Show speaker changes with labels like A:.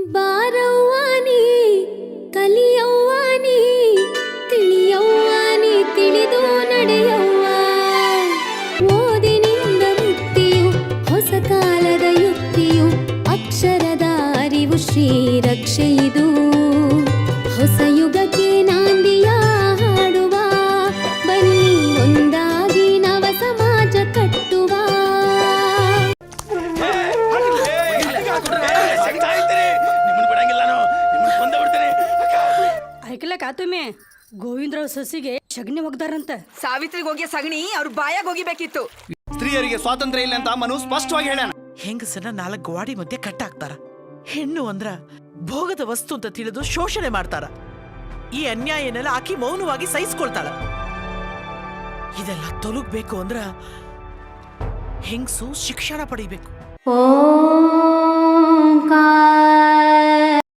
A: ಬಾರವ್ವಾನಿ ಕಲಿಯವ್ವಾನಿ ತಿಳಿಯವ್ವಾನಿ ತಿಳಿದು ನಡೆಯವ್ವ ಓದಿನಿಂದ ಮುಕ್ತಿಯು ಹೊಸ ಕಾಲದ ಯುಕ್ತಿಯು ಅಕ್ಷರದ ಅರಿವು ಶ್ರೀರಕ್ಷೆ ಇದು ಹೊಸ ಯುಗಕ್ಕೆ ನಾಂದಿಯ ಹಾಡುವ ಬನ್ನಿ ಒಂದಾಗಿ ನವ ಸಮಾಜ ಕಟ್ಟುವ.
B: ಐಕಲಕ್ಕ ತುಮೆ ಗೋವಿಂದರಾವ್ ಸಸಿಗೆ ಶಗಣಿ ಒಗ್ದಾರಂತ.
C: ಸಾವಿತ್ರಿಗೆ ಹೋಗಿ ಸಗಣಿ ಅವ್ರ ಬಾಯಾಗ ಹೋಗಿಬೇಕಿತ್ತು.
D: ಸ್ತ್ರೀಯರಿಗೆ ಸ್ವಾತಂತ್ರ್ಯ ಇಲ್ಲ ಅಂತ ಮನು ಸ್ಪಷ್ಟವಾಗಿ ಹೇಳ.
E: ಹೆಂಗಸನ್ನ 4 ಗೋವಾಡಿ ಮಧ್ಯೆ ಕಟ್ಟಾಕ್ತಾರ. ಹೆಣ್ಣು ಅಂದ್ರ ಭೋಗದ ವಸ್ತು ಅಂತ ತಿಳಿದು ಶೋಷಣೆ ಮಾಡ್ತಾರ. ಈ ಅನ್ಯಾಯನೆಲ್ಲ ಆಕಿ ಮೌನವಾಗಿ ಸಹಿಸ್ಕೊಳ್ತಾಳ. ಇದೆಲ್ಲ ತೊಲಗ್ಬೇಕು ಅಂದ್ರ ಹೆಂಗಸು ಶಿಕ್ಷಣ ಪಡಿಬೇಕು.
A: ಓಂಕಾರ